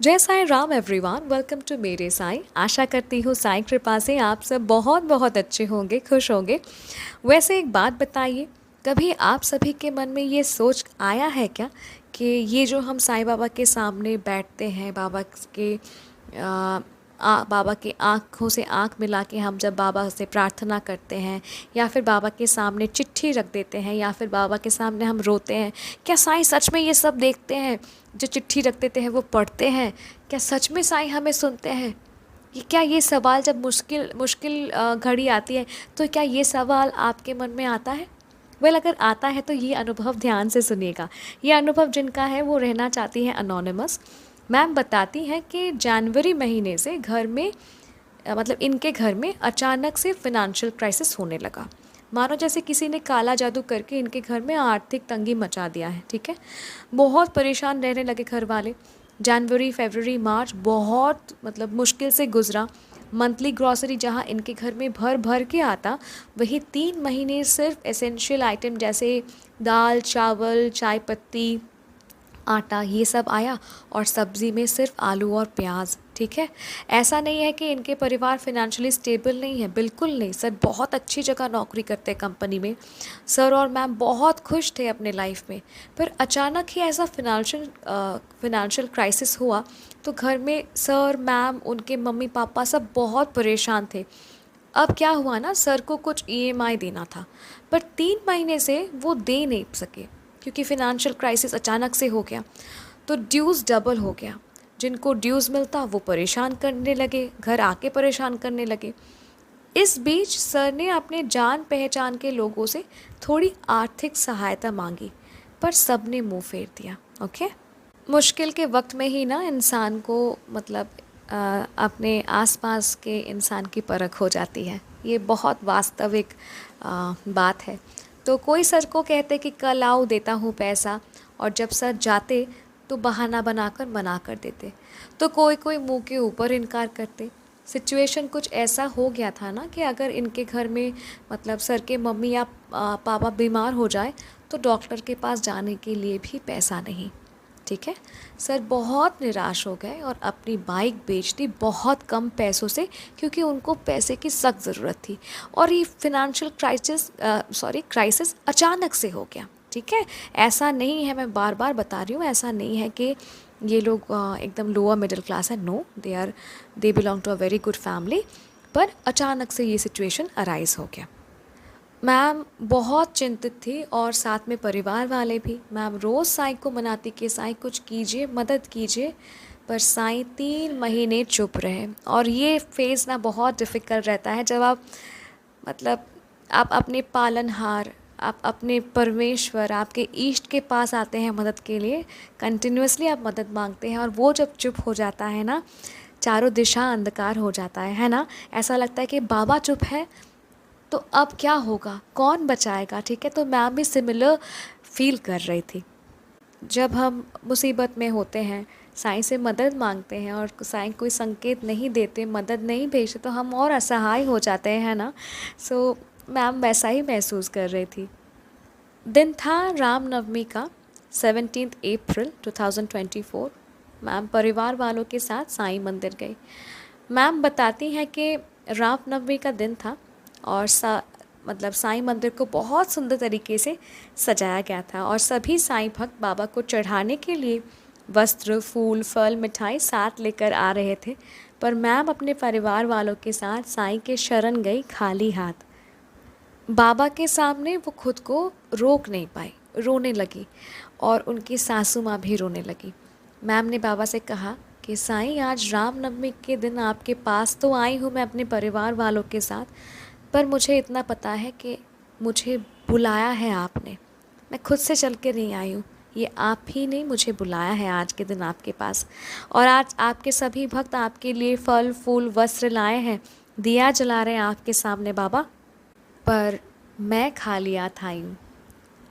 जय Sai Ram everyone, welcome to मेरे साईं। आशा करती हूँ साईं कृपा से आप सब बहुत बहुत अच्छे होंगे, खुश होंगे। वैसे एक बात बताइए, कभी आप सभी के मन में ये सोच आया है क्या कि ये जो हम साईं बाबा के सामने बैठते हैं, बाबा के आँखों से आँख मिला के हम जब बाबा से प्रार्थना करते हैं, या फिर बाबा के सामने चिट्ठी रख देते हैं, या फिर बाबा के सामने हम रोते हैं, क्या साईं सच में ये सब देखते हैं? जो चिट्ठी रख देते हैं वो पढ़ते हैं? क्या सच में साईं हमें सुनते हैं? क्या ये सवाल जब मुश्किल मुश्किल घड़ी आती है, तो क्या ये सवाल आपके मन में आता है? अगर आता है तो ये अनुभव ध्यान से सुनिएगा। ये अनुभव जिनका है वो रहना चाहती हैं अनोनिमस। मैम बताती हैं कि जनवरी महीने से घर में इनके घर में अचानक से फिनेंशियल क्राइसिस होने लगा। मानो जैसे किसी ने काला जादू करके इनके घर में आर्थिक तंगी मचा दिया है। ठीक है, बहुत परेशान रहने लगे घर वाले। जनवरी, फरवरी, मार्च बहुत मुश्किल से गुजरा। मंथली ग्रॉसरी जहाँ इनके घर में भर भर के आता, वही 3 महीने सिर्फ एसेंशियल आइटम जैसे दाल, चावल, चाय पत्ती, आटा, ये सब आया, और सब्ज़ी में सिर्फ आलू और प्याज। ठीक है, ऐसा नहीं है कि इनके परिवार फिनेंशियली स्टेबल नहीं है, बिल्कुल नहीं। सर बहुत अच्छी जगह नौकरी करते हैं कंपनी में। सर और मैम बहुत खुश थे अपने लाइफ में, पर अचानक ही ऐसा फिनेंशियल क्राइसिस हुआ तो घर में सर, मैम, उनके मम्मी पापा सब बहुत परेशान थे। अब क्या हुआ ना, सर को कुछ ईएमआई देना था, पर 3 महीने से वो दे नहीं सके क्योंकि फिनेंशियल क्राइसिस अचानक से हो गया। तो ड्यूज़ डबल हो गया। जिनको ड्यूज़ मिलता वो परेशान करने लगे, घर आके परेशान करने लगे। इस बीच सर ने अपने जान पहचान के लोगों से थोड़ी आर्थिक सहायता मांगी, पर सब ने मुंह फेर दिया। ओके, मुश्किल के वक्त में ही ना इंसान को अपने आसपास के इंसान की परख हो जाती है। ये बहुत वास्तविक बात है। तो कोई सर को कहते कि कल आओ, देता हूँ पैसा, और जब सर जाते तो बहाना बनाकर मना कर देते। तो कोई कोई मुंह के ऊपर इनकार करते। सिचुएशन कुछ ऐसा हो गया था ना कि अगर इनके घर में सर के मम्मी या पापा बीमार हो जाए तो डॉक्टर के पास जाने के लिए भी पैसा नहीं। ठीक है, सर बहुत निराश हो गए और अपनी बाइक बेच दी बहुत कम पैसों से, क्योंकि उनको पैसे की सख्त ज़रूरत थी। और ये फिनेंशियल क्राइसिस अचानक से हो गया। ठीक है, ऐसा नहीं है, मैं बार बार बता रही हूँ, ऐसा नहीं है कि ये लोग एकदम लोअर मिडिल क्लास है। No, they belong to a very good family. पर अचानक से ये सिचुएशन अराइज़ हो गया। मैम बहुत चिंतित थी और साथ में परिवार वाले भी। मैम रोज़ साईं को मनाती कि साईं कुछ कीजिए, मदद कीजिए, पर साईं 3 महीने चुप रहे। और ये फेज़ ना बहुत डिफ़िकल्ट रहता है जब मतलब आप अपने पालनहार, आप अपने परमेश्वर, आपके इष्ट के पास आते हैं मदद के लिए। कंटिन्यूअसली आप मदद मांगते हैं और वो जब चुप हो जाता है ना, चारों दिशा अंधकार हो जाता है ना। ऐसा लगता है कि बाबा चुप है तो अब क्या होगा, कौन बचाएगा। ठीक है, तो मैम भी सिमिलर फील कर रही थी। जब हम मुसीबत में होते हैं, साईं से मदद मांगते हैं और साईं कोई संकेत नहीं देते, मदद नहीं भेजते, तो हम और असहाय हो जाते हैं, है ना। सो मैम वैसा ही महसूस कर रही थी। दिन था रामनवमी का, 17 अप्रैल 2024। मैम परिवार वालों के साथ साईं मंदिर गई। मैम बताती हैं कि रामनवमी का दिन था और साईं मंदिर को बहुत सुंदर तरीके से सजाया गया था, और सभी साईं भक्त बाबा को चढ़ाने के लिए वस्त्र, फूल, फल, मिठाई साथ लेकर आ रहे थे। पर मैम अपने परिवार वालों के साथ साईं के शरण गई खाली हाथ। बाबा के सामने वो खुद को रोक नहीं पाई, रोने लगी, और उनकी सासू माँ भी रोने लगी। मैम ने बाबा से कहा कि साईं, आज रामनवमी के दिन आपके पास तो आई हूँ मैं अपने परिवार वालों के साथ, पर मुझे इतना पता है कि मुझे बुलाया है आपने। मैं खुद से चल के नहीं आई हूँ, ये आप ही ने मुझे बुलाया है आज के दिन आपके पास। और आज आपके सभी भक्त आपके लिए फल, फूल, वस्त्र लाए हैं, दिया जला रहे हैं आपके सामने बाबा। पर मैं खाली हाथ आई हूँ,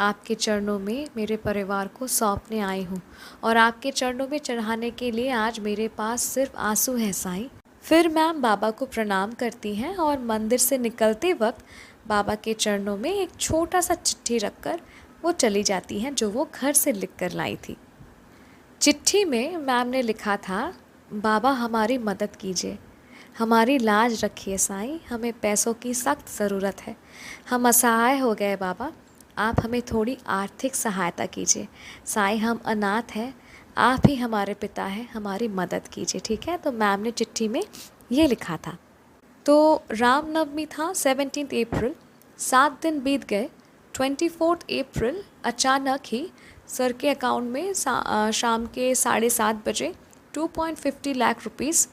आपके चरणों में मेरे परिवार को सौंपने आई हूँ, और आपके चरणों में चढ़ाने के लिए आज मेरे पास सिर्फ आंसू हैं साईं। फिर मैम बाबा को प्रणाम करती हैं और मंदिर से निकलते वक्त बाबा के चरणों में एक छोटा सा चिट्ठी रखकर वो चली जाती हैं, जो वो घर से लिख कर लाई थी। चिट्ठी में मैम ने लिखा था, बाबा हमारी मदद कीजिए, हमारी लाज रखिए साईं, हमें पैसों की सख्त ज़रूरत है, हम असहाय हो गए बाबा, आप हमें थोड़ी आर्थिक सहायता कीजिए, साईं हम अनाथ हैं, आप ही हमारे पिता हैं, हमारी मदद कीजिए। ठीक है, तो मैम ने चिट्ठी में ये लिखा था। तो रामनवमी था 17 अप्रैल, 7 दिन बीत गए। 24 अप्रैल अचानक ही सर के अकाउंट में शाम के 7:30 बजे 2.50 लाख रुपीस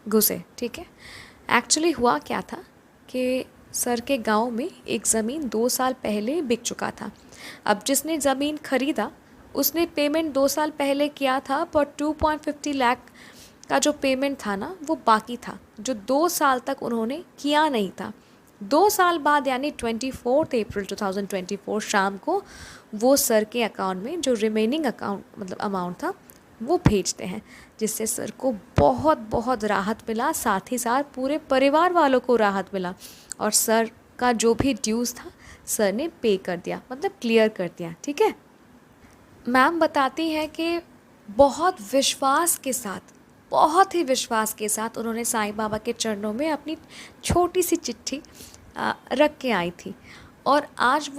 घुसे। ठीक है, एक्चुअली हुआ क्या था कि सर के गांव में एक ज़मीन 2 साल पहले बिक चुका था। अब जिसने ज़मीन ख़रीदा उसने पेमेंट 2 साल पहले किया था, पर 2.50 लाख का जो पेमेंट था ना वो बाकी था, जो 2 साल तक उन्होंने किया नहीं था। 2 साल बाद यानी 24 अप्रैल 2024 शाम को वो सर के अकाउंट में जो रिमेनिंग अमाउंट था वो भेजते हैं, जिससे सर को बहुत बहुत राहत मिला, साथ ही साथ पूरे परिवार वालों को राहत मिला, और सर का जो भी ड्यूज़ था सर ने पे कर दिया, मतलब क्लियर कर दिया। ठीक है, मैम बताती हैं कि बहुत विश्वास के साथ, बहुत ही विश्वास के साथ उन्होंने साईं बाबा के चरणों में अपनी छोटी सी चिट्ठी रख के आई थी, और आज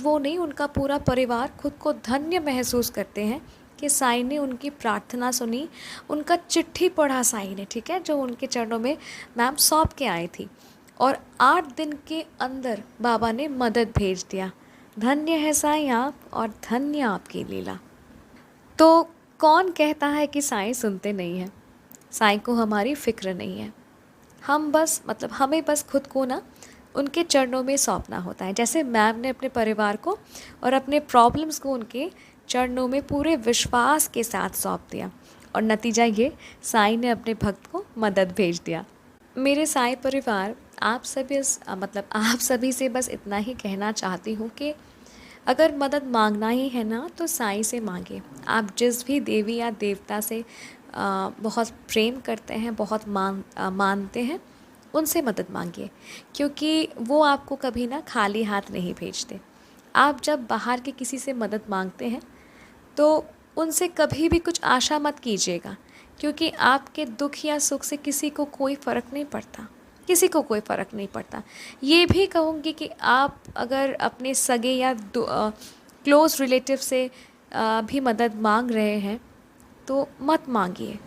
वो नहीं, उनका पूरा परिवार खुद को धन्य महसूस करते हैं कि साईं ने उनकी प्रार्थना सुनी, उनका चिट्ठी पढ़ा साईं ने। ठीक है, जो उनके चरणों में मैम सौंप के आई थी, और 8 दिन के अंदर बाबा ने मदद भेज दिया। धन्य है साईं आप, और धन्य आपकी लीला। तो कौन कहता है कि साईं सुनते नहीं हैं? साईं को हमारी फ़िक्र नहीं है। हमें बस खुद को ना उनके चरणों में सौंपना होता है, जैसे मैम ने अपने परिवार को और अपने प्रॉब्लम्स को उनके चरणों में पूरे विश्वास के साथ सौंप दिया, और नतीजा ये, साईं ने अपने भक्त को मदद भेज दिया। मेरे साईं परिवार, आप सभी से बस इतना ही कहना चाहती हूँ कि अगर मदद मांगना ही है ना तो साईं से मांगे। आप जिस भी देवी या देवता से बहुत प्रेम करते हैं, बहुत मानते हैं, उनसे मदद मांगिए, क्योंकि वो आपको कभी ना खाली हाथ नहीं भेजते। आप जब बाहर के किसी से मदद मांगते हैं तो उनसे कभी भी कुछ आशा मत कीजिएगा, क्योंकि आपके दुख या सुख से किसी को कोई फ़र्क नहीं पड़ता, किसी को कोई फ़र्क नहीं पड़ता। ये भी कहूँगी कि आप अगर अपने सगे या क्लोज़ रिलेटिव से भी मदद मांग रहे हैं तो मत मांगिए।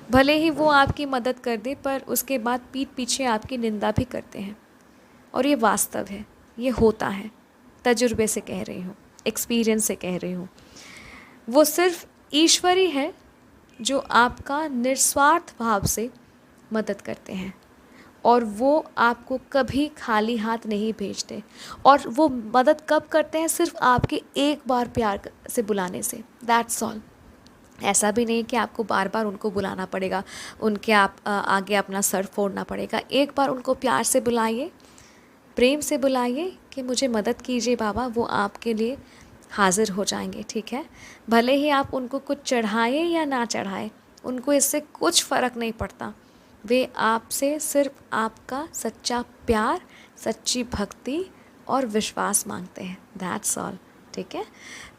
भले ही वो आपकी मदद कर दे, पर उसके बाद पीठ पीछे आपकी निंदा भी करते हैं, और ये वास्तव है, ये होता है। तजुर्बे से कह रही हूँ, एक्सपीरियंस से कह रही हूँ। वो सिर्फ ईश्वर ही है जो आपका निस्वार्थ भाव से मदद करते हैं, और वो आपको कभी खाली हाथ नहीं भेजते। और वो मदद कब करते हैं? सिर्फ आपके एक बार प्यार से बुलाने से, दैट्स ऑल। ऐसा भी नहीं कि आपको बार बार उनको बुलाना पड़ेगा, उनके आगे अपना सर फोड़ना पड़ेगा। एक बार उनको प्यार से बुलाइए, प्रेम से बुलाइए कि मुझे मदद कीजिए बाबा, वो आपके लिए हाजिर हो जाएंगे। ठीक है, भले ही आप उनको कुछ चढ़ाए या ना चढ़ाए, उनको इससे कुछ फ़र्क नहीं पड़ता। वे आपसे सिर्फ आपका सच्चा प्यार, सच्ची भक्ति और विश्वास मांगते हैं, दैट्स ऑल। ठीक है,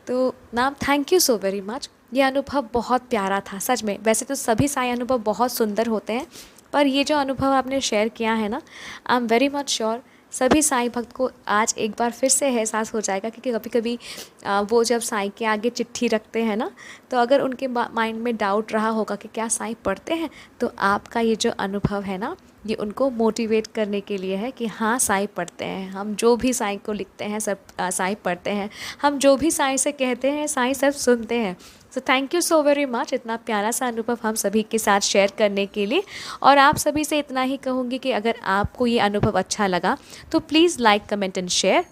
तो ma'am thank you so very much. ये अनुभव बहुत प्यारा था सच में। वैसे तो सभी साईं अनुभव बहुत सुंदर होते हैं, पर ये जो अनुभव आपने शेयर किया है ना, I am very much sure सभी साईं भक्त को आज एक बार फिर से एहसास हो जाएगा, क्योंकि कभी कभी वो जब साईं के आगे चिट्ठी रखते हैं ना, तो अगर उनके माइंड में डाउट रहा होगा कि क्या साईं पढ़ते हैं, तो आपका ये जो अनुभव है ना, ये उनको मोटिवेट करने के लिए है कि हाँ साईं पढ़ते हैं। हम जो भी साईं को लिखते हैं सब साईं पढ़ते हैं, हम जो भी साईं से कहते हैं साईं सब सुनते हैं। So thank you so very much, इतना प्यारा सा अनुभव हम सभी के साथ शेयर करने के लिए। और आप सभी से इतना ही कहूँगी कि अगर आपको ये अनुभव अच्छा लगा तो please like, comment and share.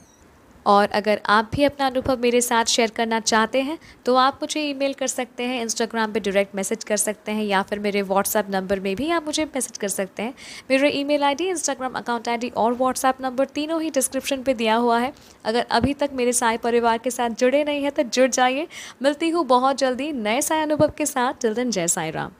और अगर आप भी अपना अनुभव मेरे साथ शेयर करना चाहते हैं तो आप मुझे ईमेल कर सकते हैं, इंस्टाग्राम पे डायरेक्ट मैसेज कर सकते हैं, या फिर मेरे व्हाट्सएप नंबर में भी आप मुझे मैसेज कर सकते हैं। मेरा email ID, Instagram account ID और व्हाट्सएप नंबर तीनों ही डिस्क्रिप्शन पे दिया हुआ है। अगर अभी तक मेरे साईं परिवार के साथ जुड़े नहीं हैं तो जुड़ जाइए। मिलती हूँ बहुत जल्दी नए साईं अनुभव के साथ। टिल देन, जय साईं राम।